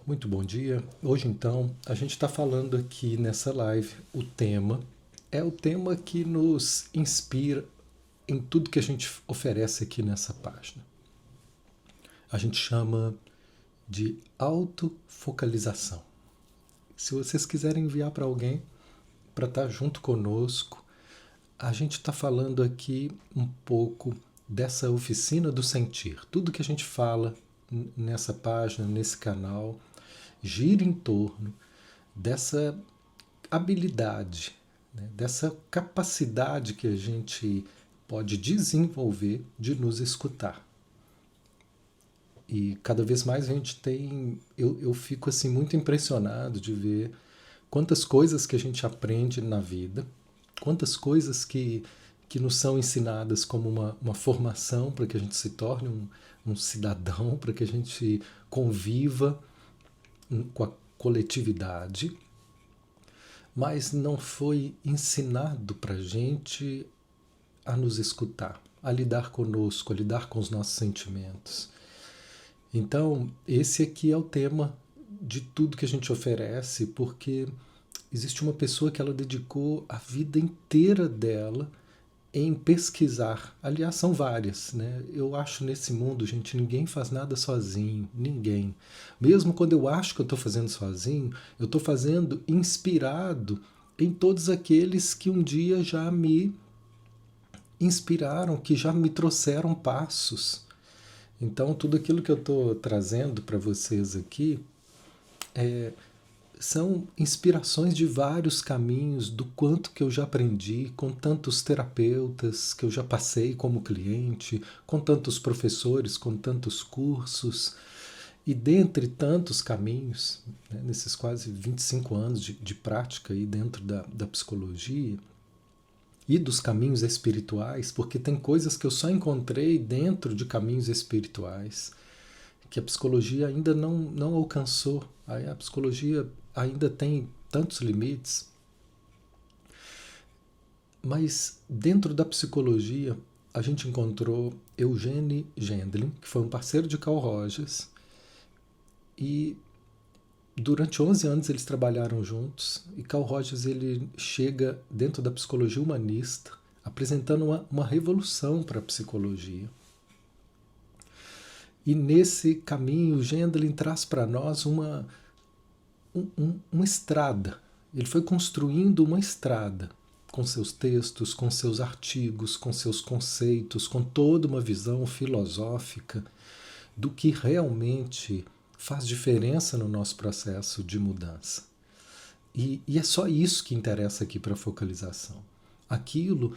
Muito bom dia. Hoje, então, a gente está falando aqui nessa live. O tema é o tema que nos inspira em tudo que a gente oferece aqui nessa página. A gente chama de autofocalização. Se vocês quiserem enviar para alguém para estar junto conosco, a gente está falando aqui um pouco dessa oficina do sentir. Tudo que a gente fala nessa página, nesse canal, gira em torno dessa habilidade, né, dessa capacidade que a gente pode desenvolver de nos escutar. E cada vez mais a gente tem. Eu fico assim muito impressionado de ver quantas coisas que a gente aprende na vida, quantas coisas que nos são ensinadas como uma formação para que a gente se torne um cidadão, para que a gente conviva com a coletividade, mas não foi ensinado para a gente a nos escutar, a lidar conosco, a lidar com os nossos sentimentos. Então, esse aqui é o tema de tudo que a gente oferece, porque existe uma pessoa que ela dedicou a vida inteira dela em pesquisar. Aliás, são várias, né? Eu acho nesse mundo, gente, ninguém faz nada sozinho, ninguém. Mesmo quando eu acho que eu estou fazendo sozinho, eu estou fazendo inspirado em todos aqueles que um dia já me inspiraram, que já me trouxeram passos. Então, tudo aquilo que eu estou trazendo para vocês aqui são inspirações de vários caminhos, do quanto que eu já aprendi com tantos terapeutas que eu já passei como cliente, com tantos professores, com tantos cursos. E dentre tantos caminhos, né, nesses quase 25 anos de prática aí dentro da psicologia e dos caminhos espirituais, porque tem coisas que eu só encontrei dentro de caminhos espirituais, que a psicologia ainda não alcançou. A psicologia ainda tem tantos limites, mas dentro da psicologia a gente encontrou Eugene Gendlin, que foi um parceiro de Carl Rogers, e durante 11 anos eles trabalharam juntos, e Carl Rogers ele chega dentro da psicologia humanista, apresentando uma revolução para a psicologia. E nesse caminho, Gendlin traz para nós uma estrada. Ele foi construindo uma estrada com seus textos, com seus artigos, com seus conceitos, com toda uma visão filosófica do que realmente faz diferença no nosso processo de mudança. E é só isso que interessa aqui para a focalização. Aquilo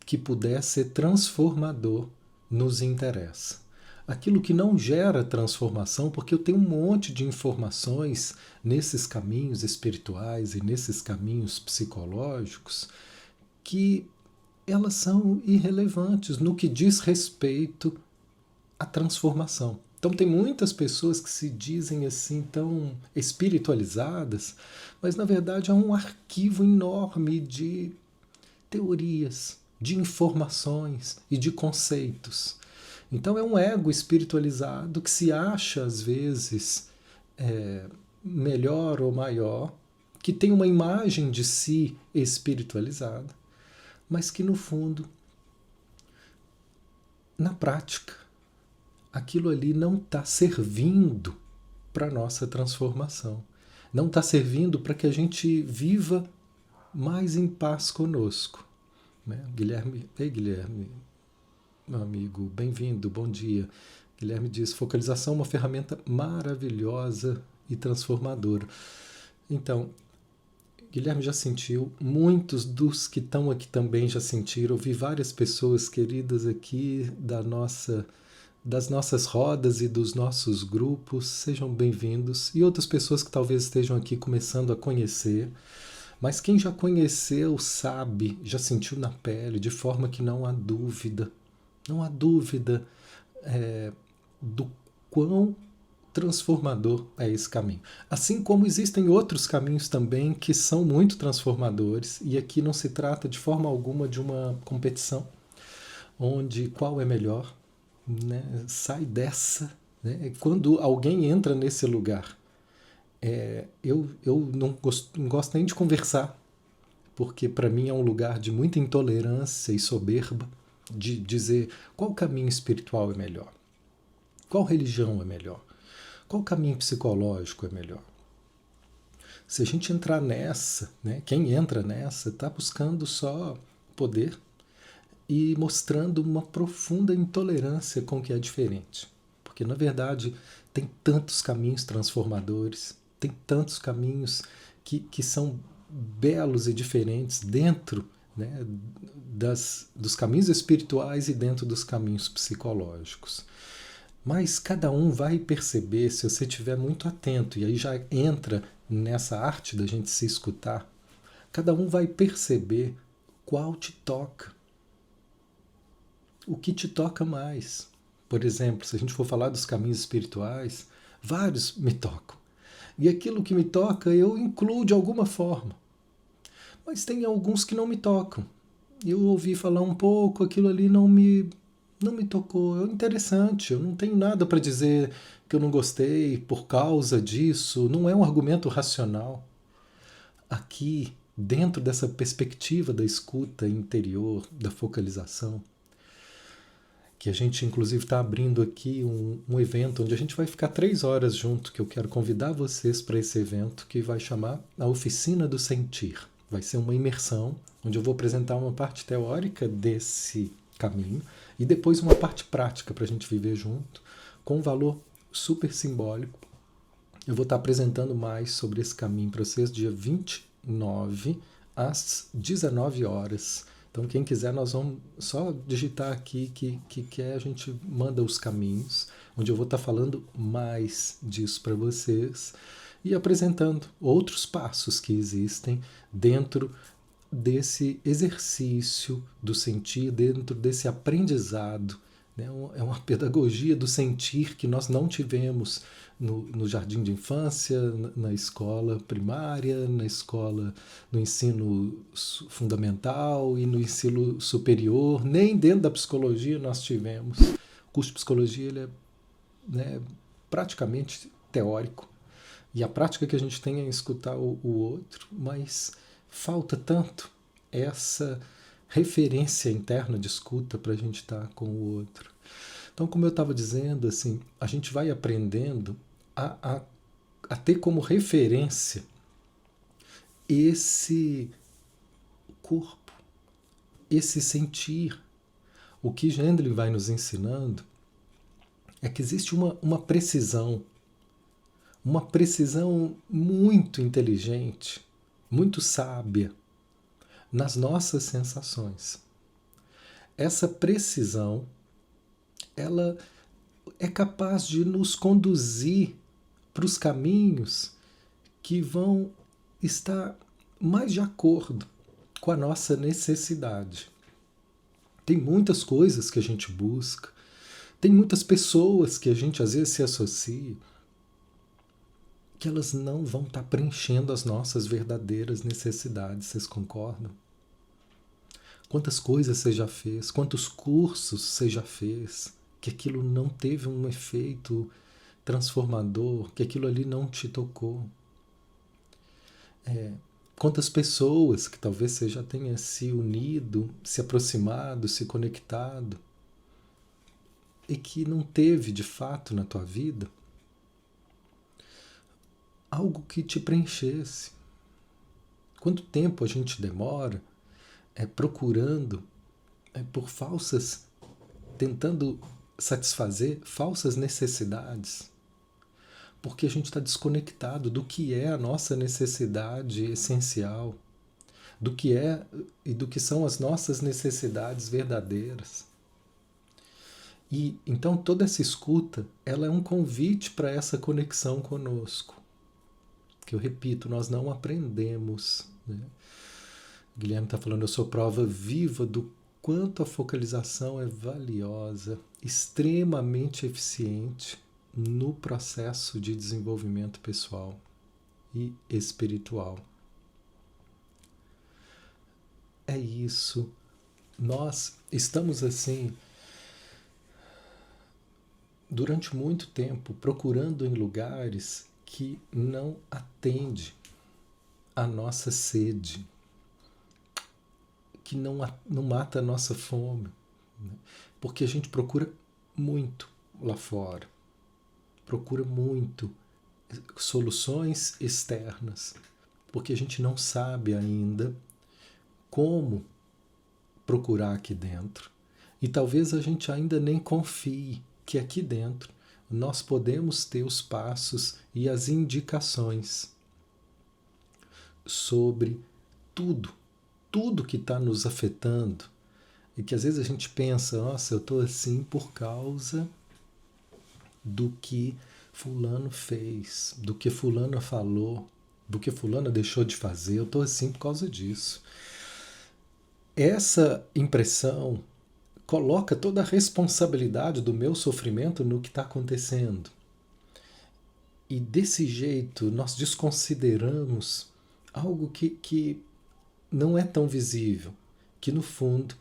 que puder ser transformador nos interessa. Aquilo que não gera transformação, porque eu tenho um monte de informações nesses caminhos espirituais e nesses caminhos psicológicos que elas são irrelevantes no que diz respeito à transformação. Então tem muitas pessoas que se dizem assim tão espiritualizadas, mas na verdade é um arquivo enorme de teorias, de informações e de conceitos. Então é um ego espiritualizado que se acha às vezes melhor ou maior, que tem uma imagem de si espiritualizada, mas que no fundo, na prática, aquilo ali não está servindo para a nossa transformação. Não está servindo para que a gente viva mais em paz conosco. Né? Guilherme, ei Guilherme, meu amigo, bem-vindo, bom dia. Guilherme diz, focalização é uma ferramenta maravilhosa e transformadora. Então, Guilherme já sentiu, muitos dos que estão aqui também já sentiram, eu vi várias pessoas queridas aqui das nossas rodas e dos nossos grupos, sejam bem-vindos, e outras pessoas que talvez estejam aqui começando a conhecer, mas quem já conheceu sabe, já sentiu na pele, de forma que não há dúvida, do quão transformador é esse caminho. Assim como existem outros caminhos também que são muito transformadores, e aqui não se trata de forma alguma de uma competição, onde qual é melhor, né? Sai dessa né? Quando alguém entra nesse lugar, eu não gosto nem de conversar, porque para mim é um lugar de muita intolerância e soberba, de dizer qual caminho espiritual é melhor, qual religião é melhor, qual caminho psicológico é melhor. Se a gente entrar nessa, né, quem entra nessa está buscando só poder e mostrando uma profunda intolerância com o que é diferente. Porque, na verdade, tem tantos caminhos transformadores, tem tantos caminhos que são belos e diferentes dentro, né, dos caminhos espirituais e dentro dos caminhos psicológicos. Mas cada um vai perceber se você estiver muito atento, e aí já entra nessa arte da gente se escutar, cada um vai perceber qual te toca, o que te toca mais. Por exemplo, se a gente for falar dos caminhos espirituais, vários me tocam. E aquilo que me toca eu incluo de alguma forma. Mas tem alguns que não me tocam. Eu ouvi falar um pouco, aquilo ali não me tocou. É interessante, eu não tenho nada para dizer que eu não gostei por causa disso. Não é um argumento racional. Aqui, dentro dessa perspectiva da escuta interior, da focalização, que a gente inclusive está abrindo aqui um evento onde a gente vai ficar 3 horas junto, que eu quero convidar vocês para esse evento, que vai chamar a Oficina do Sentir. Vai ser uma imersão, onde eu vou apresentar uma parte teórica desse caminho e depois uma parte prática para a gente viver junto, com um valor super simbólico. Eu vou estar apresentando mais sobre esse caminho para vocês dia 29 às 19 horas. Então, quem quiser, nós vamos só digitar aqui que a gente manda os caminhos, onde eu vou estar falando mais disso para vocês e apresentando outros passos que existem dentro desse exercício do sentir, dentro desse aprendizado. Né? É uma pedagogia do sentir que nós não tivemos no jardim de infância, na escola primária, na escola, no ensino fundamental e no ensino superior. Nem dentro da psicologia nós tivemos. O curso de psicologia ele é, né, praticamente teórico. E a prática que a gente tem é escutar o outro, mas falta tanto essa referência interna de escuta para a gente estar com o outro. Então, como eu estava dizendo, assim, a gente vai aprendendo a ter como referência esse corpo, esse sentir. O que Gendlin vai nos ensinando é que existe uma precisão muito inteligente, muito sábia nas nossas sensações. Essa precisão, ela é capaz de nos conduzir para os caminhos que vão estar mais de acordo com a nossa necessidade. Tem muitas coisas que a gente busca, tem muitas pessoas que a gente às vezes se associa, que elas não vão estar preenchendo as nossas verdadeiras necessidades, vocês concordam? Quantas coisas você já fez, quantos cursos você já fez, que aquilo não teve um efeito transformador, que aquilo ali não te tocou. Quantas pessoas que talvez você já tenha se unido, se aproximado, se conectado, e que não teve de fato na tua vida algo que te preenchesse. Quanto tempo a gente demora procurando por falsas, tentando satisfazer falsas necessidades, porque a gente está desconectado do que é a nossa necessidade essencial, do que é e do que são as nossas necessidades verdadeiras. E então toda essa escuta, ela é um convite para essa conexão conosco, que eu repito, nós não aprendemos, né? Guilherme está falando, eu sou prova viva do quanto a focalização é valiosa, extremamente eficiente no processo de desenvolvimento pessoal e espiritual. É isso. Nós estamos assim durante muito tempo procurando em lugares que não atende a nossa sede, que não mata a nossa fome, né? Porque a gente procura muito lá fora, procura muito soluções externas, porque a gente não sabe ainda como procurar aqui dentro. E talvez a gente ainda nem confie que aqui dentro nós podemos ter os passos e as indicações sobre tudo que está nos afetando. E que às vezes a gente pensa, nossa, eu estou assim por causa do que fulano fez, do que fulana falou, do que fulana deixou de fazer, eu estou assim por causa disso. Essa impressão coloca toda a responsabilidade do meu sofrimento no que está acontecendo. E desse jeito nós desconsideramos algo que não é tão visível, que no fundo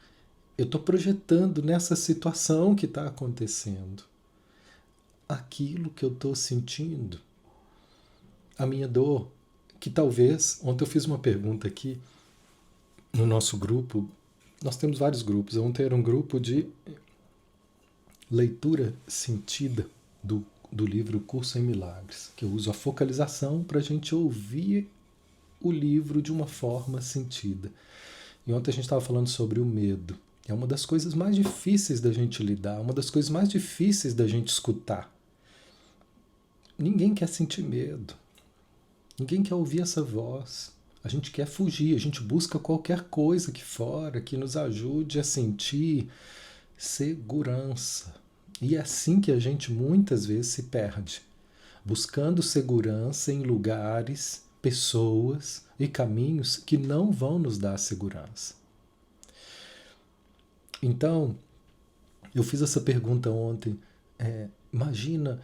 eu estou projetando nessa situação que está acontecendo aquilo que eu estou sentindo, a minha dor, que talvez, ontem eu fiz uma pergunta aqui no nosso grupo, nós temos vários grupos, ontem era um grupo de leitura sentida do livro Curso em Milagres, que eu uso a focalização para a gente ouvir o livro de uma forma sentida. E ontem a gente estava falando sobre o medo. É uma das coisas mais difíceis da gente lidar, uma das coisas mais difíceis da gente escutar. Ninguém quer sentir medo. Ninguém quer ouvir essa voz. A gente quer fugir, a gente busca qualquer coisa aqui fora que nos ajude a sentir segurança. E é assim que a gente muitas vezes se perde, buscando segurança em lugares, pessoas e caminhos que não vão nos dar segurança. Então, eu fiz essa pergunta ontem. Imagina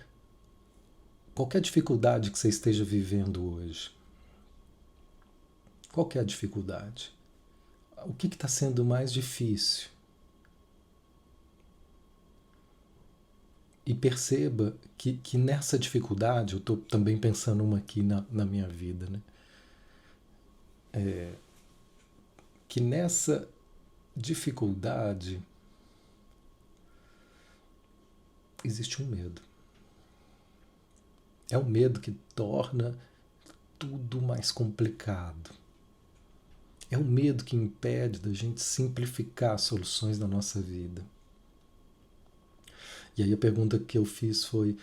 qualquer dificuldade que você esteja vivendo hoje. Qual que é a dificuldade? O que está sendo mais difícil? E perceba que nessa dificuldade, eu estou também pensando uma aqui na minha vida, né? Que nessa dificuldade existe um medo. É um medo que torna tudo mais complicado. É um medo que impede da gente simplificar soluções na nossa vida. E aí a pergunta que eu fiz foi,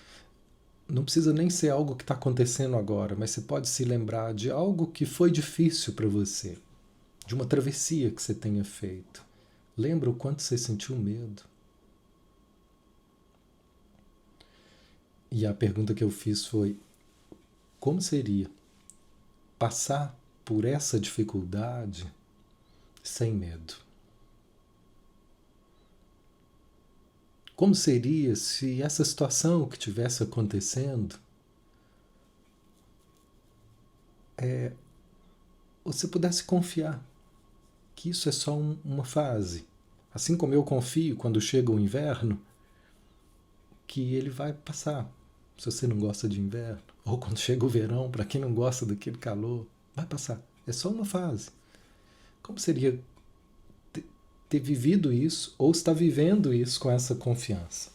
não precisa nem ser algo que está acontecendo agora, mas você pode se lembrar de algo que foi difícil para você, de uma travessia que você tenha feito. Lembra o quanto você sentiu medo? E a pergunta que eu fiz foi, como seria passar por essa dificuldade sem medo? Como seria se essa situação que estivesse acontecendo você pudesse confiar que isso é só uma fase? Assim como eu confio quando chega o inverno, que ele vai passar. Se você não gosta de inverno, ou quando chega o verão, para quem não gosta daquele calor, vai passar. É só uma fase. Como seria ter vivido isso ou estar vivendo isso com essa confiança?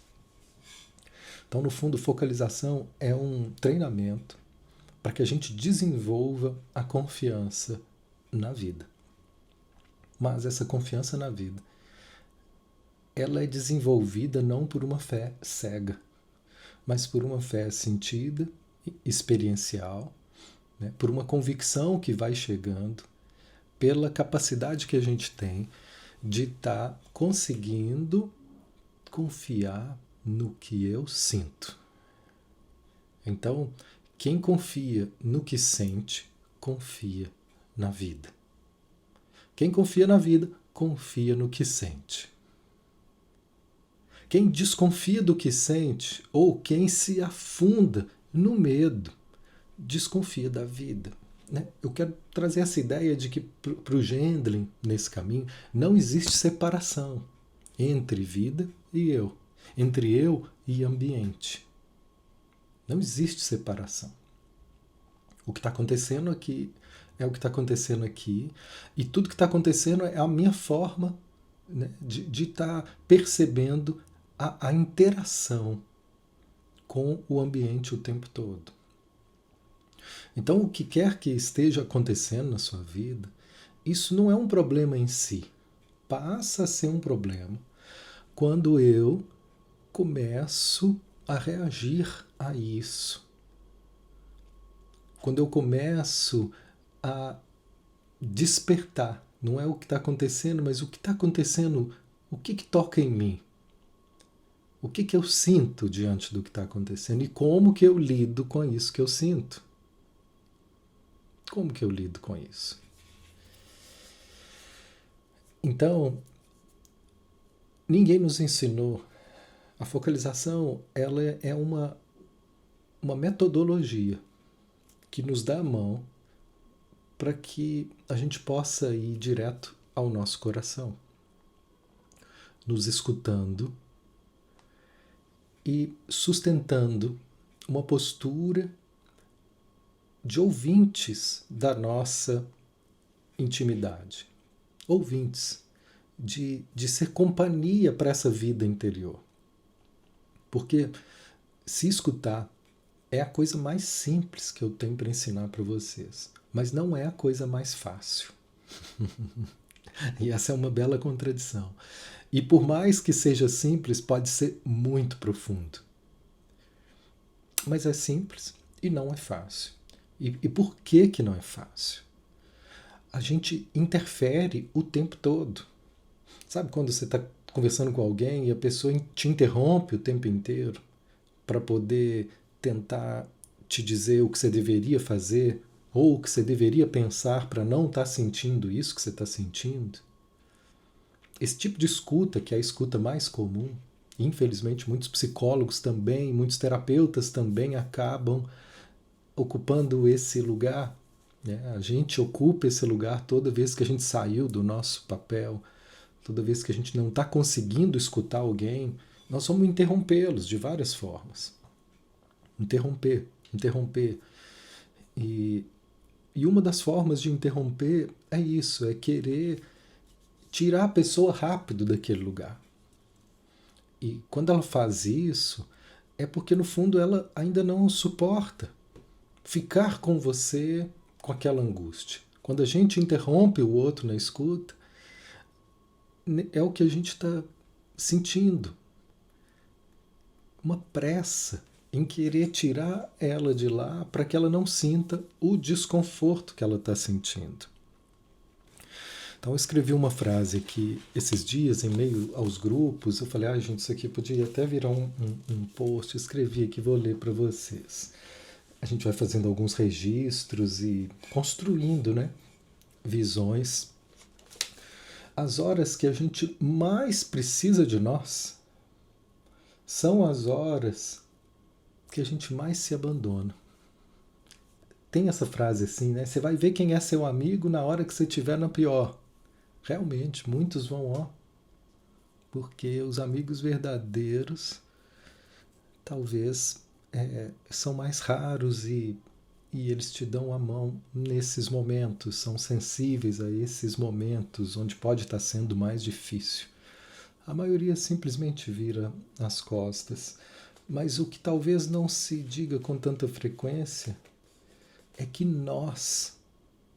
Então, no fundo, focalização é um treinamento para que a gente desenvolva a confiança na vida. Mas essa confiança na vida, ela é desenvolvida não por uma fé cega, mas por uma fé sentida, experiencial, né? Por uma convicção que vai chegando, pela capacidade que a gente tem de estar conseguindo confiar no que eu sinto. Então, quem confia no que sente, confia na vida. Quem confia na vida, confia no que sente. Quem desconfia do que sente, ou quem se afunda no medo, desconfia da vida. Né? Eu quero trazer essa ideia de que para o Gendlin, nesse caminho, não existe separação entre vida e eu, entre eu e ambiente. Não existe separação. O que está acontecendo aqui é o que está acontecendo aqui, e tudo que está acontecendo é a minha forma, né, de estar percebendo a interação com o ambiente o tempo todo. Então, o que quer que esteja acontecendo na sua vida, isso não é um problema em si. Passa a ser um problema quando eu começo a reagir a isso. Quando eu começo a despertar, não é o que está acontecendo, mas o que está acontecendo, o que toca em mim? O que eu sinto diante do que está acontecendo? E como que eu lido com isso que eu sinto? Como que eu lido com isso? Então, ninguém nos ensinou. A focalização, ela é uma metodologia que nos dá a mão para que a gente possa ir direto ao nosso coração, nos escutando e sustentando uma postura de ouvintes da nossa intimidade. Ouvintes, de ser companhia para essa vida interior. Porque se escutar é a coisa mais simples que eu tenho para ensinar para vocês, mas não é a coisa mais fácil. E essa é uma bela contradição. E por mais que seja simples, pode ser muito profundo. Mas é simples e não é fácil. E por que não é fácil? A gente interfere o tempo todo. Sabe quando você está conversando com alguém e a pessoa te interrompe o tempo inteiro para poder tentar te dizer o que você deveria fazer ou o que você deveria pensar para não estar sentindo isso que você está sentindo? Esse tipo de escuta, que é a escuta mais comum, infelizmente muitos psicólogos também, muitos terapeutas também acabam ocupando esse lugar, né? A gente ocupa esse lugar toda vez que a gente saiu do nosso papel, toda vez que a gente não está conseguindo escutar alguém, nós vamos interrompê-los de várias formas. Interromper. E uma das formas de interromper é isso, é querer tirar a pessoa rápido daquele lugar. E quando ela faz isso, é porque no fundo ela ainda não suporta ficar com você com aquela angústia. Quando a gente interrompe o outro na escuta, é o que a gente está sentindo. Uma pressa em querer tirar ela de lá para que ela não sinta o desconforto que ela está sentindo. Então eu escrevi uma frase aqui esses dias, em meio aos grupos, eu falei, gente, isso aqui podia até virar um post, escrevi aqui, vou ler para vocês. A gente vai fazendo alguns registros e construindo, né, visões. As horas que a gente mais precisa de nós são as horas que a gente mais se abandona. Tem essa frase assim, né? Você vai ver quem é seu amigo na hora que você estiver na pior. Realmente, muitos vão, porque os amigos verdadeiros talvez são mais raros e eles te dão a mão nesses momentos, são sensíveis a esses momentos onde pode estar sendo mais difícil. A maioria simplesmente vira as costas. Mas o que talvez não se diga com tanta frequência é que nós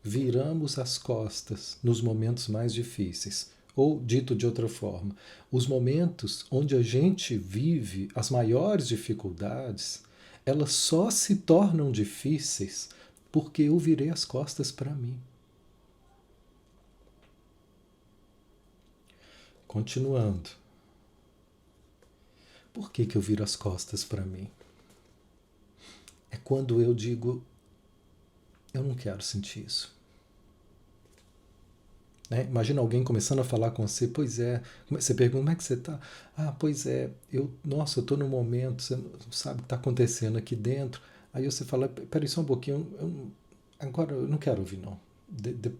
viramos as costas nos momentos mais difíceis. Ou, dito de outra forma, os momentos onde a gente vive as maiores dificuldades, elas só se tornam difíceis porque eu virei as costas para mim. Continuando. Por que eu viro as costas para mim? É quando eu digo, eu não quero sentir isso. Né? Imagina alguém começando a falar com você, pois é, você pergunta, como é que você está? Pois é, eu estou num momento, você não sabe o que está acontecendo aqui dentro. Aí você fala, peraí só um pouquinho, agora eu não quero ouvir não. Eu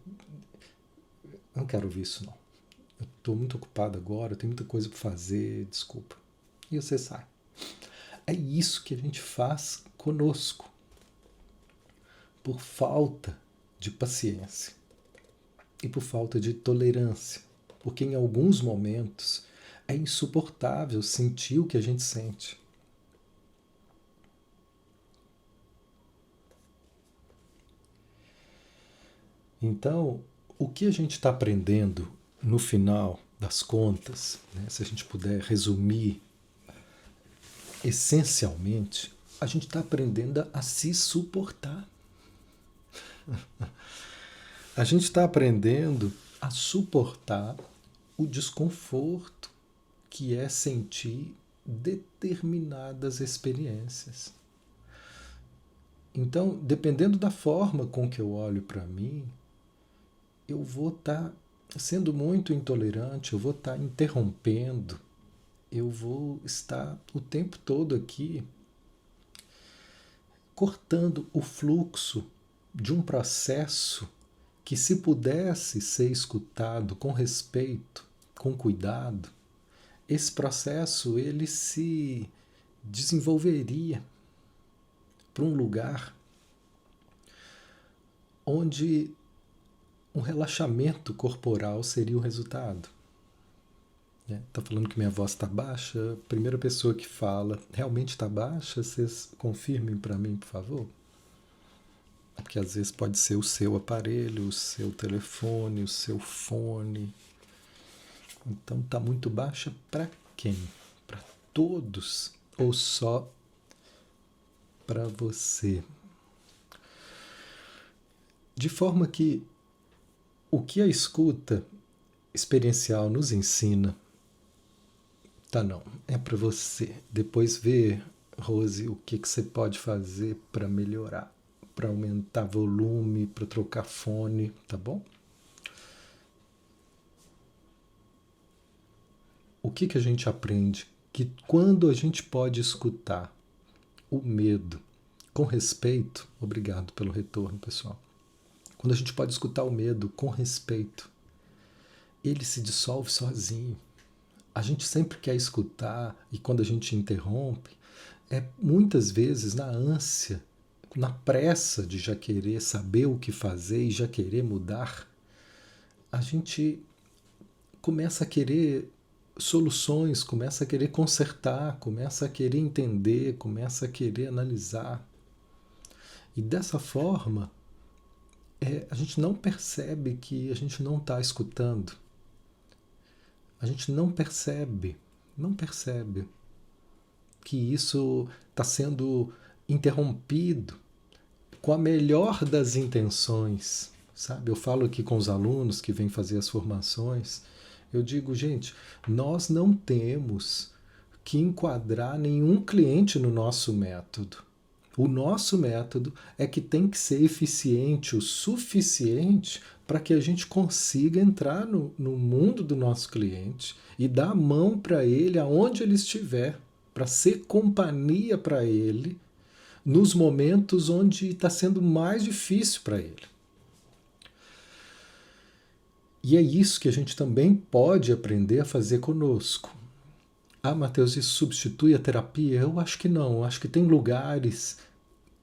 não quero ouvir isso não. Eu estou muito ocupado agora, eu tenho muita coisa para fazer, desculpa. E você sai. É isso que a gente faz conosco, por falta de paciência e por falta de tolerância, porque em alguns momentos é insuportável sentir o que a gente sente. Então, o que a gente está aprendendo no final das contas, né, se a gente puder resumir essencialmente, a gente está aprendendo a se suportar. A gente está aprendendo a suportar o desconforto que é sentir determinadas experiências. Então, dependendo da forma com que eu olho para mim, eu vou estar sendo muito intolerante, eu vou estar interrompendo, eu vou estar o tempo todo aqui cortando o fluxo de um processo que, se pudesse ser escutado com respeito, com cuidado, esse processo ele se desenvolveria para um lugar onde um relaxamento corporal seria o resultado. Tá falando que minha voz está baixa? Primeira pessoa que fala, realmente está baixa? Vocês confirmem para mim, por favor? Porque às vezes pode ser o seu aparelho, o seu telefone, o seu fone. Então está muito baixa para quem? Para todos ou só para você? De forma que o que a escuta experiencial nos ensina, tá, não, é para você. Depois ver, Rose, o que você pode fazer para melhorar, para aumentar volume, para trocar fone, tá bom? O que a gente aprende? Que quando a gente pode escutar o medo com respeito, obrigado pelo retorno, pessoal. Quando a gente pode escutar o medo com respeito, ele se dissolve sozinho. A gente sempre quer escutar, e quando a gente interrompe, é muitas vezes na ânsia, na pressa de já querer saber o que fazer e já querer mudar, a gente começa a querer soluções, começa a querer consertar, começa a querer entender, começa a querer analisar. E dessa forma, a gente não percebe que a gente não está escutando. A gente não percebe que isso está sendo interrompido com a melhor das intenções, sabe? Eu falo aqui com os alunos que vêm fazer as formações, eu digo, gente, nós não temos que enquadrar nenhum cliente no nosso método. O nosso método é que tem que ser eficiente o suficiente para que a gente consiga entrar no mundo do nosso cliente e dar a mão para ele aonde ele estiver, para ser companhia para ele nos momentos onde está sendo mais difícil para ele. E é isso que a gente também pode aprender a fazer conosco. Ah, Matheus, isso substitui a terapia? Eu acho que não. Eu acho que tem lugares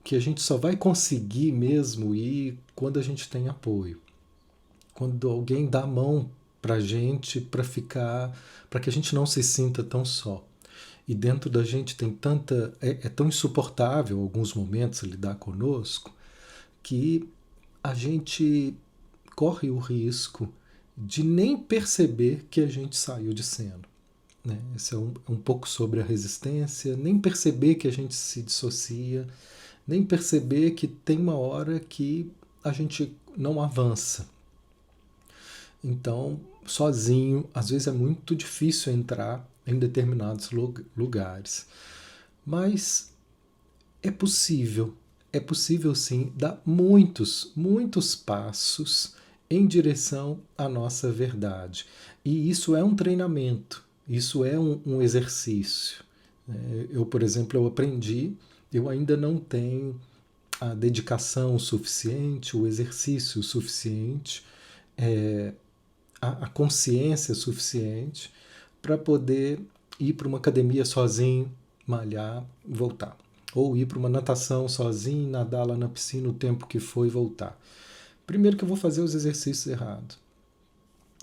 que a gente só vai conseguir mesmo ir quando a gente tem apoio. Quando alguém dá a mão pra gente para ficar, para que a gente não se sinta tão só. E dentro da gente tem tanta, é tão insuportável alguns momentos lidar conosco que a gente corre o risco de nem perceber que a gente saiu de cena. Né? Esse é um pouco sobre a resistência, nem perceber que a gente se dissocia, nem perceber que tem uma hora que a gente não avança. Então, sozinho, às vezes é muito difícil entrar em determinados lugares. Mas é possível sim dar muitos passos em direção à nossa verdade. E isso é um treinamento, isso é um exercício. Eu, por exemplo, eu aprendi, eu ainda não tenho a dedicação suficiente, o exercício suficiente, a consciência suficiente para poder ir para uma academia sozinho, malhar, voltar. Ou ir para uma natação sozinho, nadar lá na piscina o tempo que for e voltar. Primeiro que eu vou fazer os exercícios errados.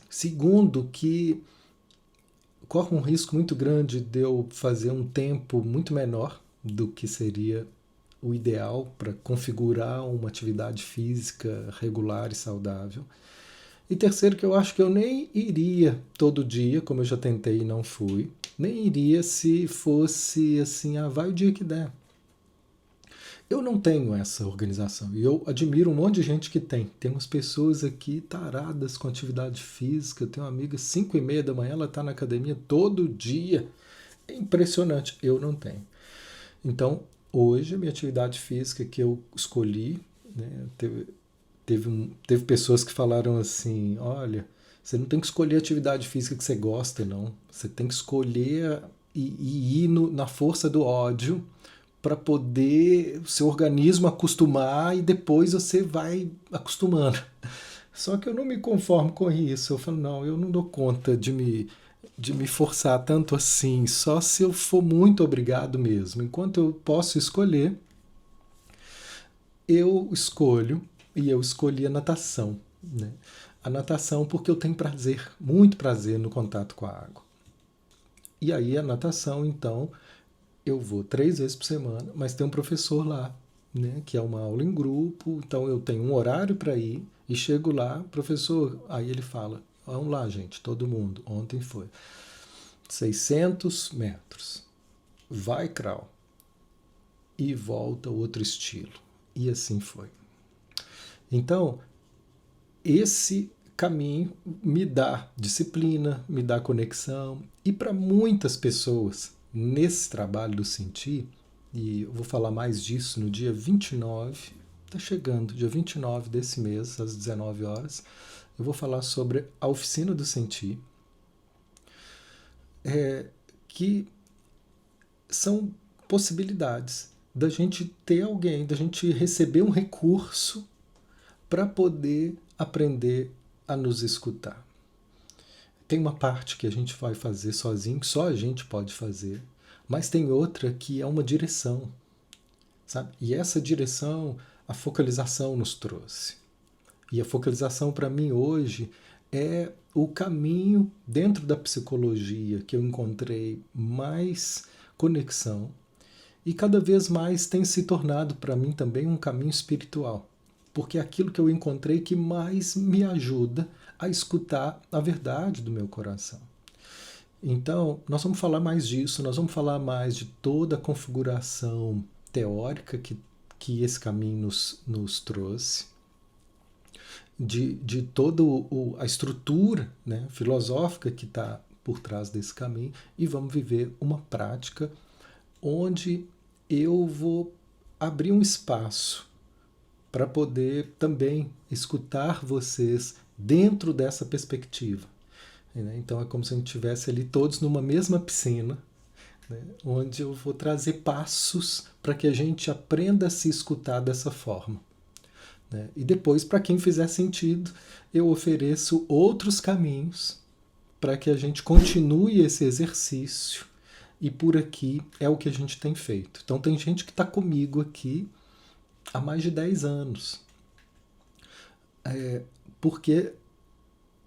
Segundo que corre um risco muito grande de eu fazer um tempo muito menor do que seria o ideal para configurar uma atividade física regular e saudável. E terceiro, que eu acho que eu nem iria todo dia, como eu já tentei e não fui, nem iria se fosse assim, vai o dia que der. Eu não tenho essa organização e eu admiro um monte de gente que tem. Tem umas pessoas aqui taradas com atividade física. Eu tenho uma amiga, 5:30 da manhã, ela está na academia todo dia. É impressionante. Eu não tenho. Então, hoje, a minha atividade física que eu escolhi, né, teve pessoas que falaram assim, olha, você não tem que escolher a atividade física que você gosta, não. Você tem que escolher e ir na força do ódio para poder o seu organismo acostumar e depois você vai acostumando. Só que eu não me conformo com isso. Eu falo, não, eu não dou conta de me forçar tanto assim, só se eu for muito obrigado mesmo. Enquanto eu posso escolher, eu escolho, e eu escolhi a natação. Né? A natação porque eu tenho prazer, muito prazer no contato com a água. E aí a natação, então, eu vou 3 vezes por semana, mas tem um professor lá, né, que é uma aula em grupo, então eu tenho um horário para ir e chego lá, professor, aí ele fala, vamos lá gente, todo mundo, ontem foi 600 metros, vai crawl e volta outro estilo, e assim foi. Então, esse caminho me dá disciplina, me dá conexão, e para muitas pessoas, nesse trabalho do sentir, e eu vou falar mais disso no dia 29, está chegando, dia 29 desse mês, às 19 horas, eu vou falar sobre a oficina do sentir, que são possibilidades da gente ter alguém, da gente receber um recurso para poder aprender a nos escutar. Tem uma parte que a gente vai fazer sozinho, que só a gente pode fazer, mas tem outra que é uma direção, sabe? E essa direção, a focalização nos trouxe. E a focalização para mim hoje é o caminho dentro da psicologia que eu encontrei mais conexão e cada vez mais tem se tornado para mim também um caminho espiritual, porque é aquilo que eu encontrei que mais me ajuda a escutar a verdade do meu coração. Então, nós vamos falar mais disso, nós vamos falar mais de toda a configuração teórica que esse caminho nos trouxe, de toda a estrutura, né, filosófica que está por trás desse caminho, e vamos viver uma prática onde eu vou abrir um espaço para poder também escutar vocês dentro dessa perspectiva. Então é como se a gente estivesse ali todos numa mesma piscina, né, onde eu vou trazer passos para que a gente aprenda a se escutar dessa forma. Né? E depois, para quem fizer sentido, eu ofereço outros caminhos para que a gente continue esse exercício. E por aqui é o que a gente tem feito. Então tem gente que está comigo aqui há mais de 10 anos. Porque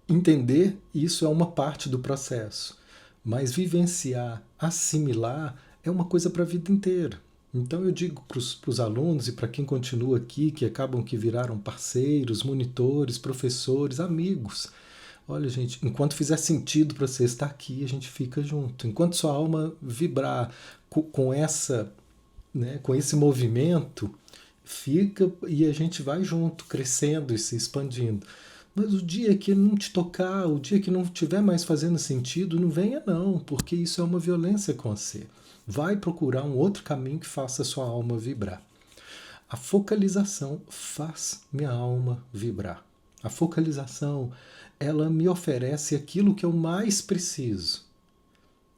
entender isso é uma parte do processo. Mas vivenciar, assimilar, é uma coisa para a vida inteira. Então eu digo para os alunos e para quem continua aqui, que acabam que viraram parceiros, monitores, professores, amigos. Olha, gente, enquanto fizer sentido para você estar aqui, a gente fica junto. Enquanto sua alma vibrar com esse movimento, fica e a gente vai junto, crescendo e se expandindo. Mas o dia que não te tocar, o dia que não estiver mais fazendo sentido, não venha não, porque isso é uma violência com você. Vai procurar um outro caminho que faça a sua alma vibrar. A focalização faz minha alma vibrar. A focalização, ela me oferece aquilo que eu mais preciso,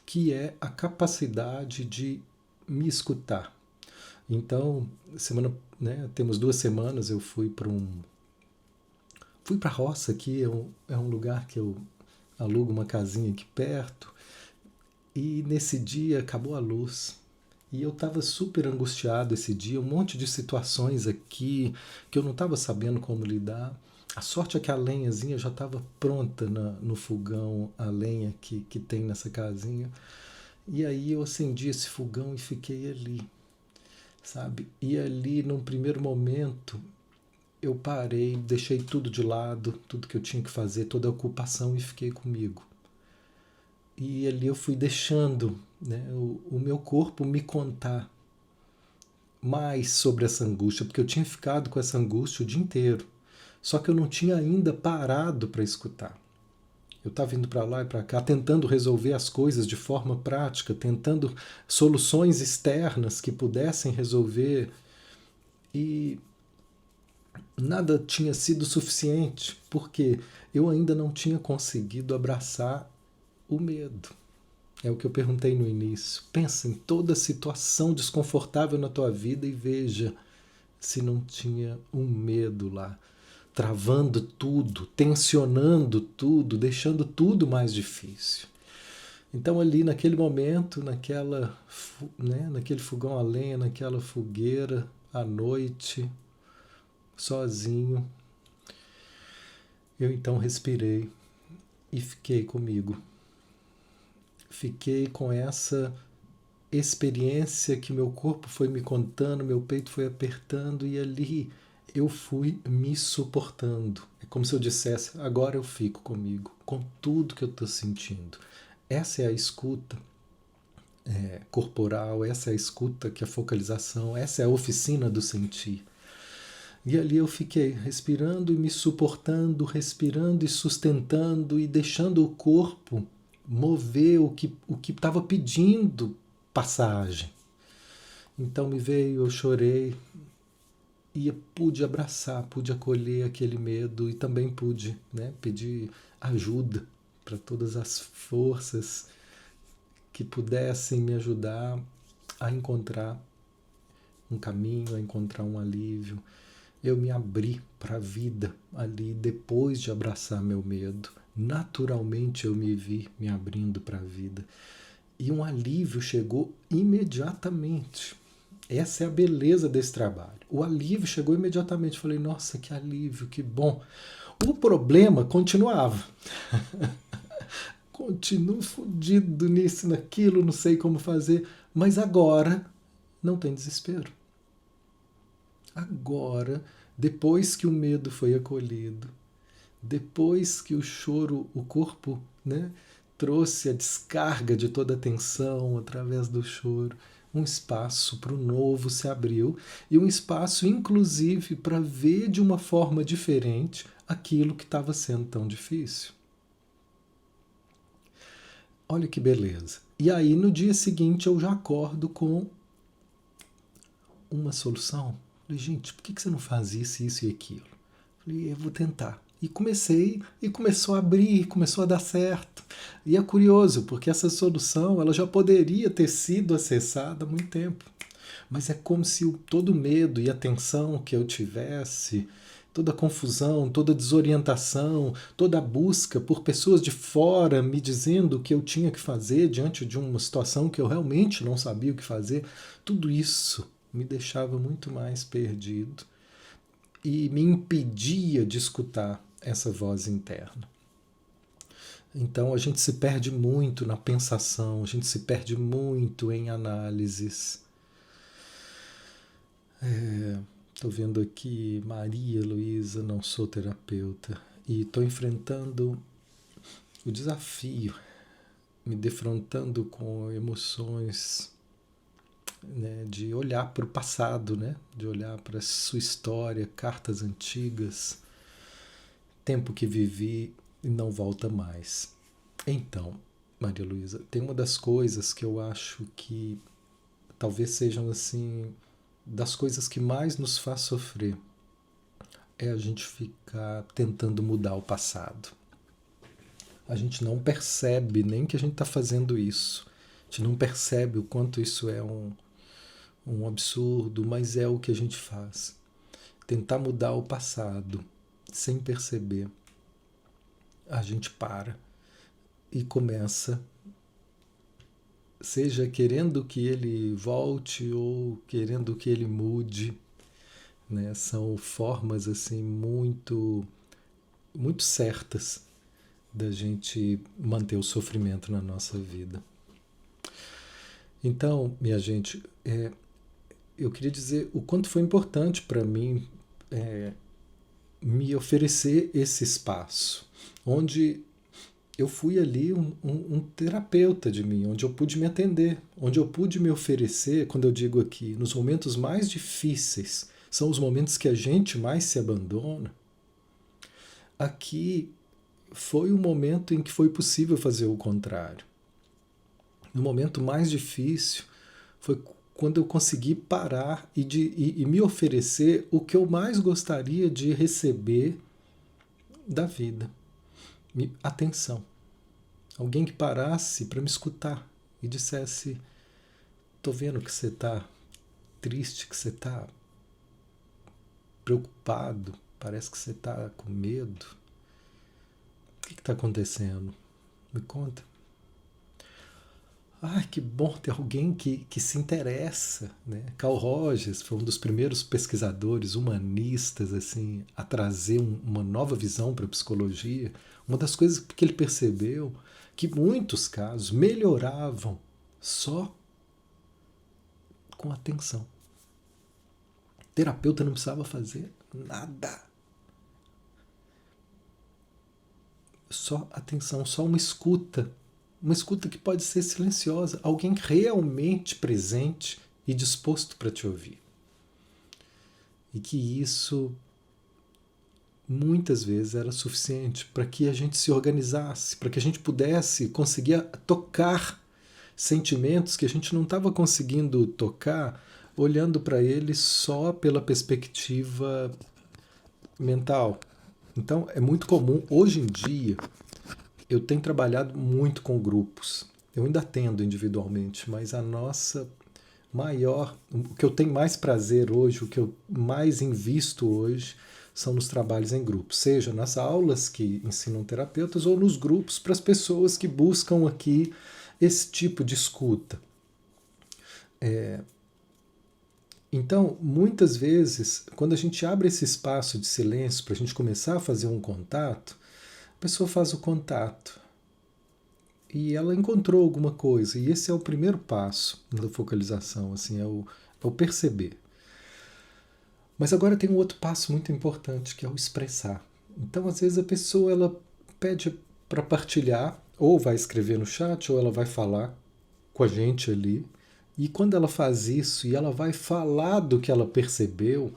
que é a capacidade de me escutar. Então, temos 2 semanas, eu fui para a roça aqui, é um lugar que eu alugo uma casinha aqui perto, e nesse dia acabou a luz. E eu estava super angustiado esse dia, um monte de situações aqui que eu não estava sabendo como lidar. A sorte é que a lenhazinha já estava pronta no fogão, a lenha que tem nessa casinha. E aí eu acendi esse fogão e fiquei ali, sabe? E ali, num primeiro momento, eu parei, deixei tudo de lado, tudo que eu tinha que fazer, toda a ocupação e fiquei comigo. E ali eu fui deixando, né, o meu corpo me contar mais sobre essa angústia, porque eu tinha ficado com essa angústia o dia inteiro. Só que eu não tinha ainda parado para escutar. Eu estava indo para lá e para cá, tentando resolver as coisas de forma prática, tentando soluções externas que pudessem resolver, e nada tinha sido suficiente, porque eu ainda não tinha conseguido abraçar o medo. É o que eu perguntei no início. Pensa em toda situação desconfortável na tua vida e veja se não tinha um medo lá, travando tudo, tensionando tudo, deixando tudo mais difícil. Então ali naquele momento, naquele fogão a lenha, naquela fogueira, à noite, sozinho, eu então respirei e fiquei comigo. Fiquei com essa experiência que meu corpo foi me contando, meu peito foi apertando e ali eu fui me suportando. É como se eu dissesse, agora eu fico comigo, com tudo que eu estou sentindo. Essa é a escuta corporal, essa é a escuta que é a focalização, essa é a oficina do sentir. E ali eu fiquei respirando e me suportando, respirando e sustentando e deixando o corpo mover o que estava pedindo passagem. Então me veio, eu chorei e pude abraçar, pude acolher aquele medo e também pude, né, pedir ajuda para todas as forças que pudessem me ajudar a encontrar um caminho, a encontrar um alívio. Eu me abri para a vida ali depois de abraçar meu medo. Naturalmente eu me vi me abrindo para a vida. E um alívio chegou imediatamente. Essa é a beleza desse trabalho. O alívio chegou imediatamente. Falei, nossa, que alívio, que bom. O problema continuava. Continuo fodido nisso, naquilo, não sei como fazer. Mas agora não tem desespero. Agora, depois que o medo foi acolhido, depois que o choro, o corpo, né, trouxe a descarga de toda a tensão através do choro, um espaço para o novo se abriu e um espaço, inclusive, para ver de uma forma diferente aquilo que estava sendo tão difícil. Olha que beleza. E aí, no dia seguinte, eu já acordo com uma solução. Falei, gente, por que você não faz isso, isso e aquilo? Falei, eu vou tentar. E comecei, e começou a abrir, começou a dar certo. E é curioso, porque essa solução ela já poderia ter sido acessada há muito tempo. Mas é como se todo o medo e a tensão que eu tivesse, toda a confusão, toda a desorientação, toda a busca por pessoas de fora me dizendo o que eu tinha que fazer diante de uma situação que eu realmente não sabia o que fazer, tudo isso me deixava muito mais perdido e me impedia de escutar essa voz interna. Então a gente se perde muito na pensação, a gente se perde muito em análises. Estou vendo aqui Maria Luísa, não sou terapeuta, e estou enfrentando o desafio, me defrontando com emoções, né, de olhar para o passado, né, de olhar para a sua história, cartas antigas, tempo que vivi e não volta mais. Então, Maria Luísa, tem uma das coisas que eu acho que talvez sejam assim das coisas que mais nos faz sofrer é a gente ficar tentando mudar o passado. A gente não percebe nem que a gente está fazendo isso. A gente não percebe o quanto isso é um absurdo, mas é o que a gente faz. Tentar mudar o passado sem perceber. A gente para e começa seja querendo que ele volte ou querendo que ele mude, né? São formas assim muito certas da gente manter o sofrimento na nossa vida. Então, minha gente, eu queria dizer o quanto foi importante para mim me oferecer esse espaço, onde eu fui ali um terapeuta de mim, onde eu pude me atender, onde eu pude me oferecer, quando eu digo aqui, nos momentos mais difíceis, são os momentos que a gente mais se abandona. Aqui foi o momento em que foi possível fazer o contrário. No momento mais difícil foi quando eu consegui parar e me oferecer o que eu mais gostaria de receber da vida. Atenção. Alguém que parasse para me escutar e dissesse: tô vendo que você está triste, que você está preocupado, parece que você está com medo. O que está acontecendo? Me conta. Ai, que bom ter alguém que se interessa, né? Carl Rogers foi um dos primeiros pesquisadores humanistas assim a trazer uma nova visão para a psicologia. Uma das coisas que ele percebeu que muitos casos melhoravam só com atenção. O terapeuta não precisava fazer nada. Só atenção, só uma escuta. Uma escuta que pode ser silenciosa. Alguém realmente presente e disposto para te ouvir. E que isso muitas vezes era suficiente para que a gente se organizasse, para que a gente pudesse conseguir tocar sentimentos que a gente não estava conseguindo tocar olhando para eles só pela perspectiva mental. Então é muito comum, hoje em dia, eu tenho trabalhado muito com grupos. Eu ainda atendo individualmente, mas a nossa maior, o que eu tenho mais prazer hoje, o que eu mais invisto hoje, são nos trabalhos em grupo, seja nas aulas que ensinam terapeutas ou nos grupos para as pessoas que buscam aqui esse tipo de escuta. Então, muitas vezes, quando a gente abre esse espaço de silêncio para a gente começar a fazer um contato, a pessoa faz o contato e ela encontrou alguma coisa. E esse é o primeiro passo da focalização, assim, é o perceber. Mas agora tem um outro passo muito importante, que é o expressar. Então, às vezes, a pessoa ela pede para partilhar, ou vai escrever no chat, ou ela vai falar com a gente ali. E quando ela faz isso e ela vai falar do que ela percebeu,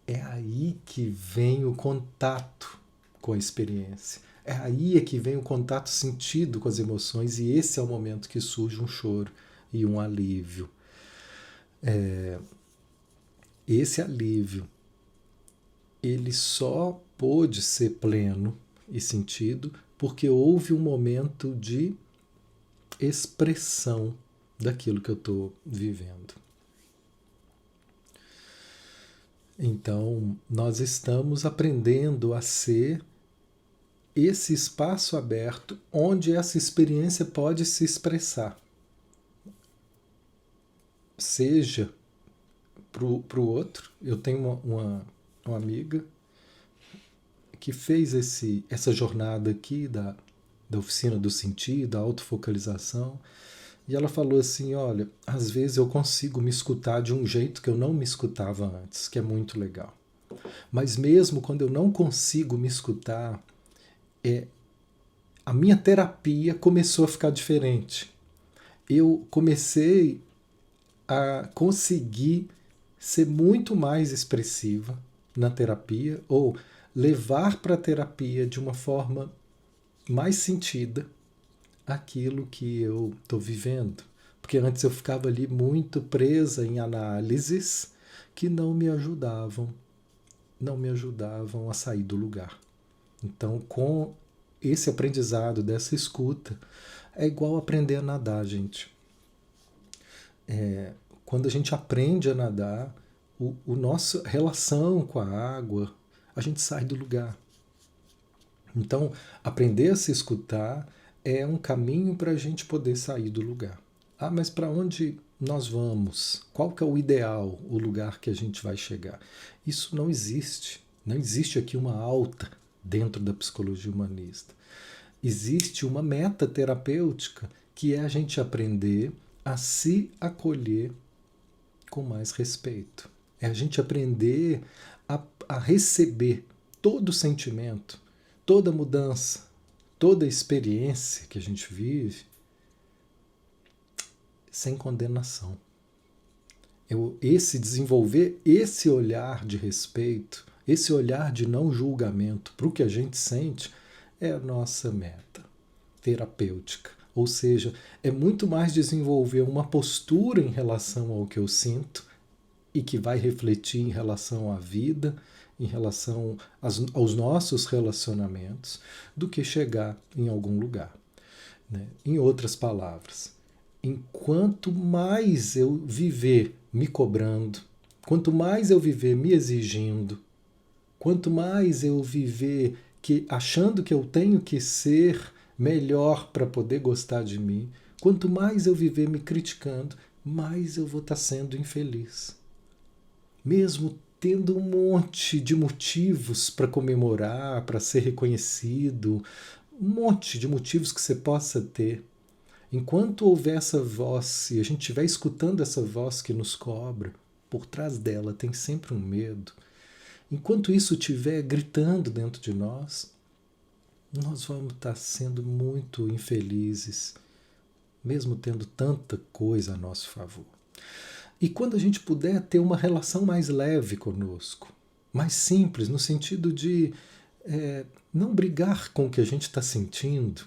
é aí que vem o contato com a experiência. É aí que vem o contato sentido com as emoções, e esse é o momento que surge um choro e um alívio. Esse alívio, ele só pôde ser pleno e sentido porque houve um momento de expressão daquilo que eu estou vivendo. Então, nós estamos aprendendo a ser esse espaço aberto onde essa experiência pode se expressar. Seja para o outro. Eu tenho uma amiga que fez essa jornada aqui da oficina do sentido, da autofocalização, e ela falou assim, olha, às vezes eu consigo me escutar de um jeito que eu não me escutava antes, que é muito legal. Mas mesmo quando eu não consigo me escutar, a minha terapia começou a ficar diferente. Eu comecei a conseguir ser muito mais expressiva na terapia, ou levar para a terapia de uma forma mais sentida aquilo que eu estou vivendo. Porque antes eu ficava ali muito presa em análises que não me ajudavam a sair do lugar. Então, com esse aprendizado dessa escuta, é igual aprender a nadar, gente. Quando a gente aprende a nadar, a nossa relação com a água, a gente sai do lugar. Então, aprender a se escutar é um caminho para a gente poder sair do lugar. Ah, mas para onde nós vamos? Qual que é o ideal, o lugar que a gente vai chegar? Isso não existe. Não existe aqui uma alta dentro da psicologia humanista. Existe uma meta terapêutica que é a gente aprender a se acolher com mais respeito. É a gente aprender a receber todo sentimento, toda mudança, toda experiência que a gente vive sem condenação. Desenvolver esse olhar de respeito, esse olhar de não julgamento para o que a gente sente é a nossa meta terapêutica. Ou seja, é muito mais desenvolver uma postura em relação ao que eu sinto e que vai refletir em relação à vida, em relação aos nossos relacionamentos, do que chegar em algum lugar. Né? Em outras palavras, enquanto mais eu viver me cobrando, quanto mais eu viver me exigindo, quanto mais eu viver achando que eu tenho que ser melhor para poder gostar de mim, quanto mais eu viver me criticando, mais eu vou estar sendo infeliz. Mesmo tendo um monte de motivos para comemorar, para ser reconhecido, um monte de motivos que você possa ter. Enquanto houver essa voz, e a gente estiver escutando essa voz que nos cobra, por trás dela tem sempre um medo. Enquanto isso estiver gritando dentro de nós vamos estar sendo muito infelizes, mesmo tendo tanta coisa a nosso favor. E quando a gente puder ter uma relação mais leve conosco, mais simples, no sentido de não brigar com o que a gente está sentindo,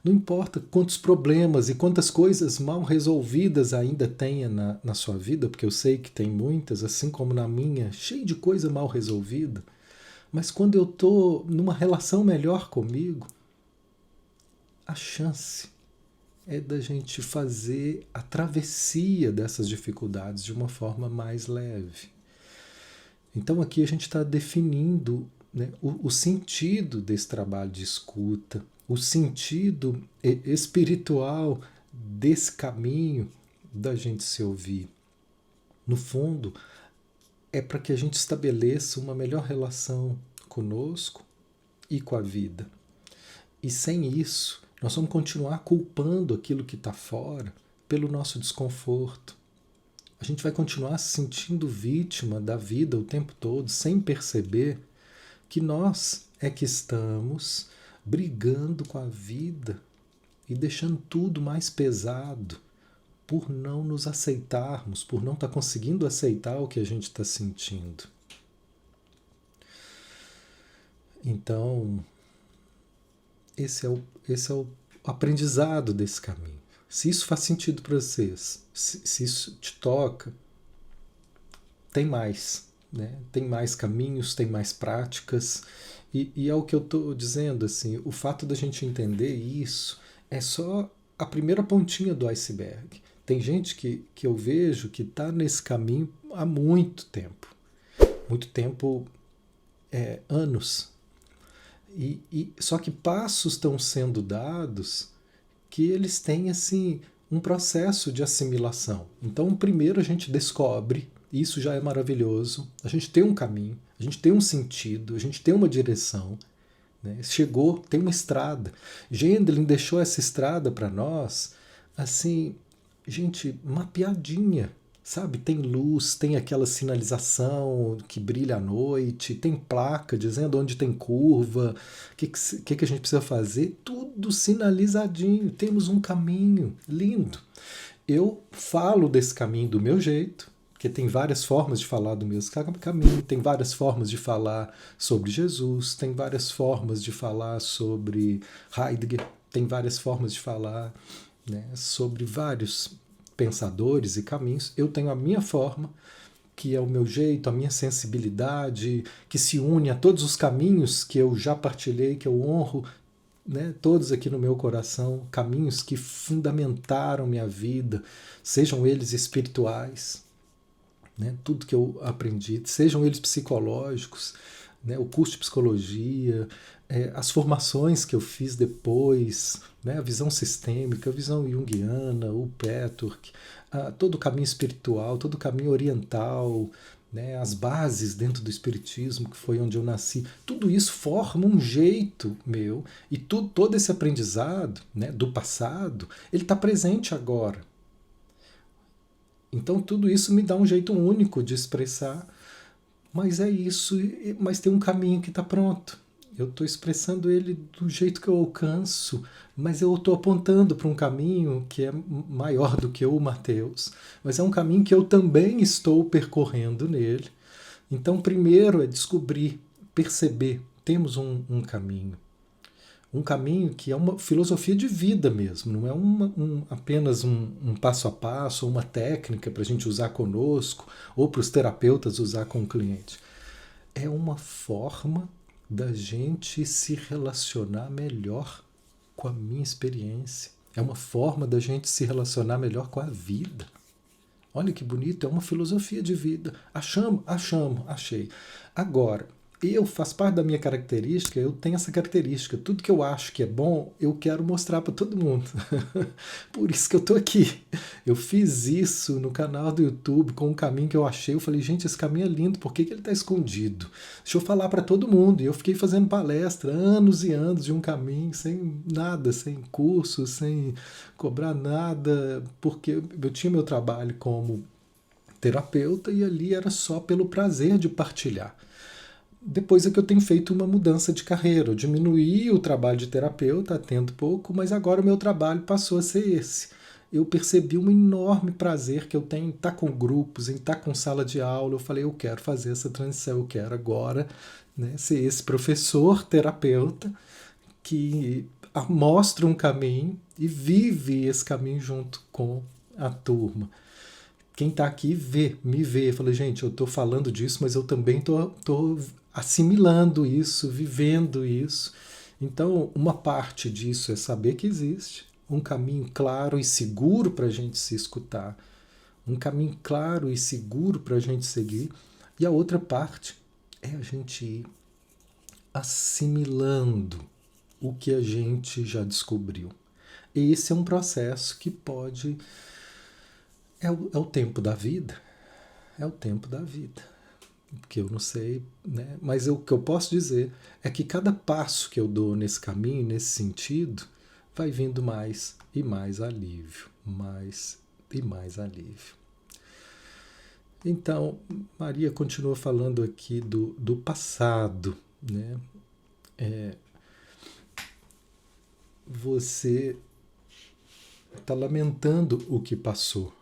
não importa quantos problemas e quantas coisas mal resolvidas ainda tenha na sua vida, porque eu sei que tem muitas, assim como na minha, cheio de coisa mal resolvida. Mas quando eu estou numa relação melhor comigo, a chance é da gente fazer a travessia dessas dificuldades de uma forma mais leve. Então aqui a gente está definindo, né, o sentido desse trabalho de escuta, o sentido espiritual desse caminho da gente se ouvir. No fundo, é para que a gente estabeleça uma melhor relação conosco e com a vida. E sem isso, nós vamos continuar culpando aquilo que está fora pelo nosso desconforto. A gente vai continuar se sentindo vítima da vida o tempo todo, sem perceber que nós é que estamos brigando com a vida e deixando tudo mais pesado por não nos aceitarmos, por não estar conseguindo aceitar o que a gente está sentindo. Então, esse é o aprendizado desse caminho. Se isso faz sentido para vocês, se isso te toca, tem mais. Né? Tem mais caminhos, tem mais práticas. E é o que eu estou dizendo, assim, o fato da gente entender isso é só a primeira pontinha do iceberg. Tem gente que eu vejo que está nesse caminho há muito tempo. Muito tempo, anos. Só que passos estão sendo dados que eles têm assim, um processo de assimilação. Então, primeiro a gente descobre, isso já é maravilhoso, a gente tem um caminho, a gente tem um sentido, a gente tem uma direção. Né? Chegou, tem uma estrada. Gwendolen deixou essa estrada para nós, assim, gente, mapeadinha, sabe? Tem luz, tem aquela sinalização que brilha à noite, tem placa dizendo onde tem curva, o que a gente precisa fazer, tudo sinalizadinho, temos um caminho lindo. Eu falo desse caminho do meu jeito, porque tem várias formas de falar do mesmo caminho, tem várias formas de falar sobre Jesus, tem várias formas de falar sobre Heidegger, tem várias formas de falar, né, sobre vários pensadores e caminhos. Eu tenho a minha forma, que é o meu jeito, a minha sensibilidade, que se une a todos os caminhos que eu já partilhei, que eu honro, né, todos aqui no meu coração, caminhos que fundamentaram minha vida, sejam eles espirituais, né, tudo que eu aprendi, sejam eles psicológicos, né, o curso de psicologia, as formações que eu fiz depois, né, a visão sistêmica, a visão junguiana, o Peturk, todo o caminho espiritual, todo o caminho oriental, né, as bases dentro do espiritismo, que foi onde eu nasci, tudo isso forma um jeito meu, e todo esse aprendizado, né, do passado, ele está presente agora. Então tudo isso me dá um jeito único de expressar, mas é isso, mas tem um caminho que está pronto. Eu estou expressando ele do jeito que eu alcanço, mas eu estou apontando para um caminho que é maior do que o Mateus, mas é um caminho que eu também estou percorrendo nele. Então, primeiro é descobrir, perceber, temos um caminho. Um caminho que é uma filosofia de vida mesmo, não é apenas um passo a passo, ou uma técnica para a gente usar conosco, ou para os terapeutas usar com o cliente. É uma forma da gente se relacionar melhor com a minha experiência. É uma forma da gente se relacionar melhor com a vida. Olha que bonito, é uma filosofia de vida. Achei. Agora, eu faço parte da minha característica, eu tenho essa característica. Tudo que eu acho que é bom, eu quero mostrar para todo mundo. Por isso que eu estou aqui. Eu fiz isso no canal do YouTube com um caminho que eu achei. Eu falei, gente, esse caminho é lindo, por que ele está escondido? Deixa eu falar para todo mundo. E eu fiquei fazendo palestra anos e anos de um caminho, sem nada, sem curso, sem cobrar nada, porque eu tinha meu trabalho como terapeuta e ali era só pelo prazer de partilhar. Depois é que eu tenho feito uma mudança de carreira. Eu diminuí o trabalho de terapeuta, atendo pouco, mas agora o meu trabalho passou a ser esse. Eu percebi um enorme prazer que eu tenho em estar com grupos, em estar com sala de aula. Eu falei, eu quero fazer essa transição, eu quero agora, né, ser esse professor terapeuta que mostra um caminho e vive esse caminho junto com a turma. Quem está aqui me vê. Eu falei, gente, eu estou falando disso, mas eu também estou assimilando isso, vivendo isso. Então, uma parte disso é saber que existe, um caminho claro e seguro para a gente se escutar, um caminho claro e seguro para a gente seguir, e a outra parte é a gente ir assimilando o que a gente já descobriu. Esse é um processo que pode... É o tempo da vida. É o tempo da vida. Porque eu não sei, né? Mas o que eu posso dizer é que cada passo que eu dou nesse caminho, nesse sentido, vai vindo mais e mais alívio. Mais e mais alívio. Então, Maria continua falando aqui do passado, né? Você está lamentando o que passou.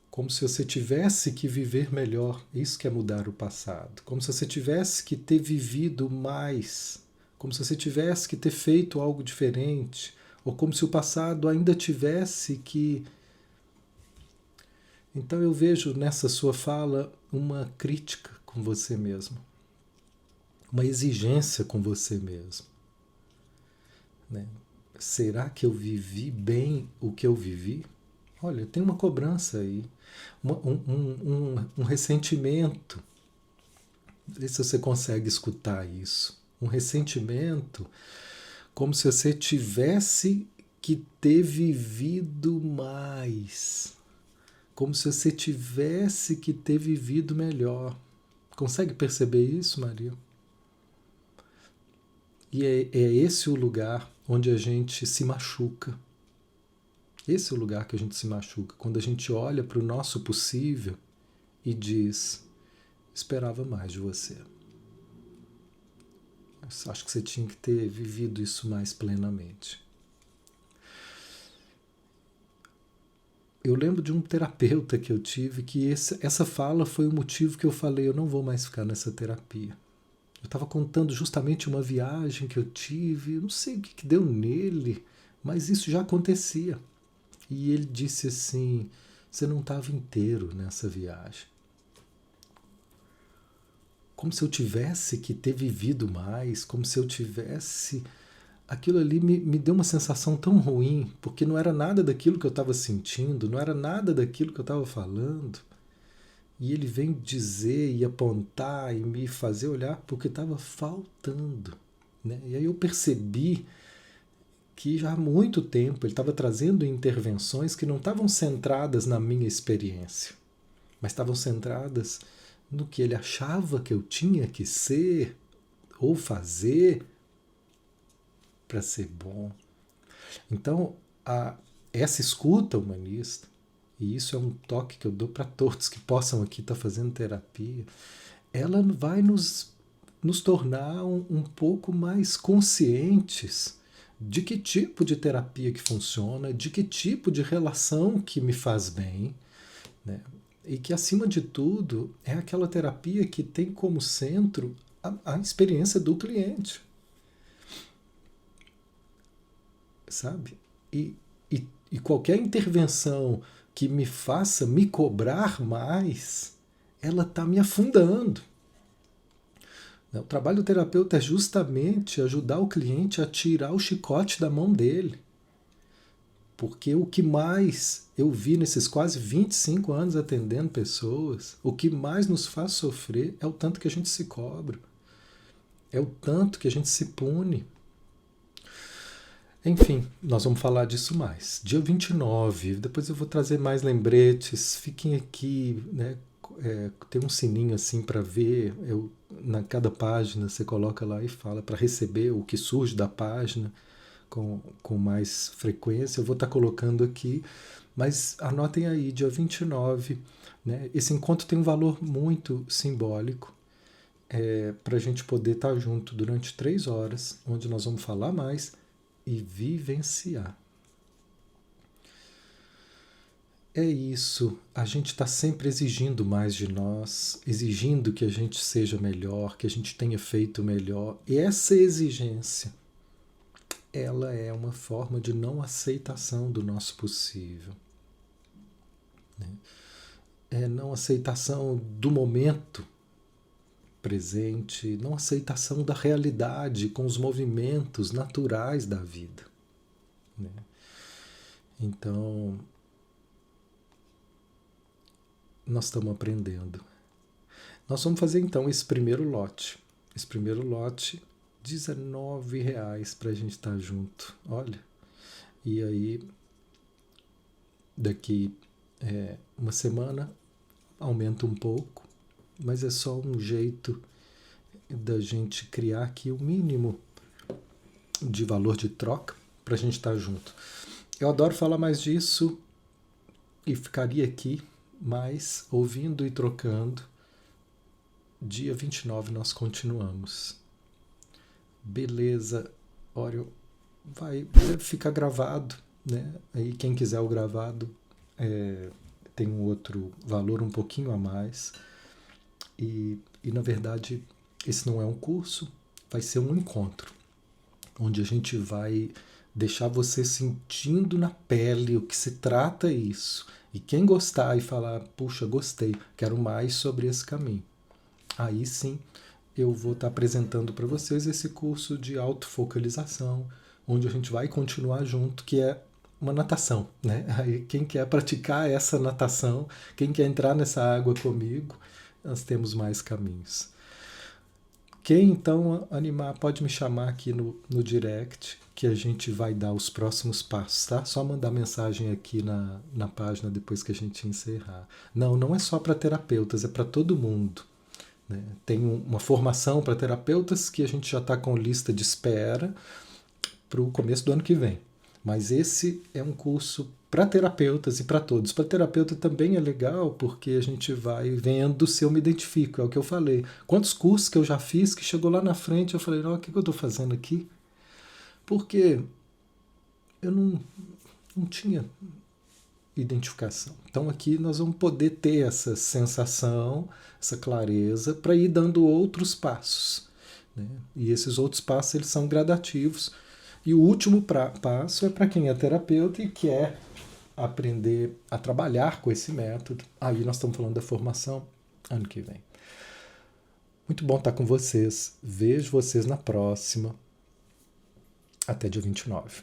Como se você tivesse que viver melhor. Isso que é mudar o passado. Como se você tivesse que ter vivido mais. Como se você tivesse que ter feito algo diferente. Ou como se o passado ainda tivesse que... Então eu vejo nessa sua fala uma crítica com você mesmo. Uma exigência com você mesmo. Né? Será que eu vivi bem o que eu vivi? Olha, tem uma cobrança aí. Um ressentimento. Não sei se você consegue escutar isso. Um ressentimento como se você tivesse que ter vivido mais. Como se você tivesse que ter vivido melhor. Consegue perceber isso, Maria? E é esse o lugar onde a gente se machuca. Esse é o lugar que a gente se machuca, quando a gente olha para o nosso possível e diz, esperava mais de você. Acho que você tinha que ter vivido isso mais plenamente. Eu lembro de um terapeuta que eu tive que essa fala foi o motivo que eu falei, eu não vou mais ficar nessa terapia. Eu estava contando justamente uma viagem que eu tive, eu não sei o que deu nele, mas isso já acontecia. E ele disse assim, você não estava inteiro nessa viagem. Como se eu tivesse que ter vivido mais, como se eu tivesse... Aquilo ali me deu uma sensação tão ruim, porque não era nada daquilo que eu estava sentindo, não era nada daquilo que eu estava falando. E ele vem dizer e apontar e me fazer olhar porque estava faltando. Né? E aí eu percebi que já há muito tempo ele estava trazendo intervenções que não estavam centradas na minha experiência, mas estavam centradas no que ele achava que eu tinha que ser ou fazer para ser bom. Então, essa escuta humanista, e isso é um toque que eu dou para todos que possam aqui estar fazendo terapia, ela vai nos tornar um pouco mais conscientes de que tipo de terapia que funciona, de que tipo de relação que me faz bem, né? E que, acima de tudo, é aquela terapia que tem como centro a experiência do cliente, sabe? E qualquer intervenção que me faça me cobrar mais, ela está me afundando. O trabalho do terapeuta é justamente ajudar o cliente a tirar o chicote da mão dele. Porque o que mais eu vi nesses quase 25 anos atendendo pessoas, o que mais nos faz sofrer é o tanto que a gente se cobra, é o tanto que a gente se pune. Enfim, nós vamos falar disso mais. Dia 29, depois eu vou trazer mais lembretes, fiquem aqui, né? Tem um sininho assim para ver, na cada página você coloca lá e fala para receber o que surge da página com mais frequência. Eu vou estar colocando aqui, mas anotem aí, dia 29, né? Esse encontro tem um valor muito simbólico, para a gente poder estar junto durante 3 horas, onde nós vamos falar mais e vivenciar. É isso, a gente está sempre exigindo mais de nós, exigindo que a gente seja melhor, que a gente tenha feito melhor. E essa exigência, ela é uma forma de não aceitação do nosso possível. Né? É não aceitação do momento presente, não aceitação da realidade com os movimentos naturais da vida. Né? Então, nós estamos aprendendo. Nós vamos fazer então esse primeiro lote. Esse primeiro lote, R$19 para a gente estar junto. Olha, e aí daqui uma semana aumenta um pouco, mas é só um jeito da gente criar aqui o mínimo de valor de troca para a gente estar junto. Eu adoro falar mais disso e ficaria aqui mais ouvindo e trocando. Dia 29 nós continuamos. Beleza, Ório, vai ficar gravado, né? Aí quem quiser o gravado tem um outro valor um pouquinho a mais. E na verdade, esse não é um curso, vai ser um encontro, onde a gente vai deixar você sentindo na pele o que se trata isso. E quem gostar e falar, puxa, gostei, quero mais sobre esse caminho, aí sim eu vou estar apresentando para vocês esse curso de autofocalização, onde a gente vai continuar junto, que é uma natação, né? Aí quem quer praticar essa natação, quem quer entrar nessa água comigo, nós temos mais caminhos. Quem então animar, pode me chamar aqui no direct, que a gente vai dar os próximos passos, tá? Só mandar mensagem aqui na página depois que a gente encerrar. Não é só para terapeutas, é para todo mundo. Né? Tem uma formação para terapeutas que a gente já está com lista de espera para o começo do ano que vem. Mas esse é um curso para terapeutas e para todos. Para terapeuta também é legal, porque a gente vai vendo se eu me identifico, é o que eu falei. Quantos cursos que eu já fiz que chegou lá na frente eu falei, o que eu estou fazendo aqui? Porque eu não tinha identificação. Então aqui nós vamos poder ter essa sensação, essa clareza, para ir dando outros passos. Né? E esses outros passos eles são gradativos. E o último passo é para quem é terapeuta e quer aprender a trabalhar com esse método. Aí nós estamos falando da formação ano que vem. Muito bom estar com vocês. Vejo vocês na próxima. Até dia 29.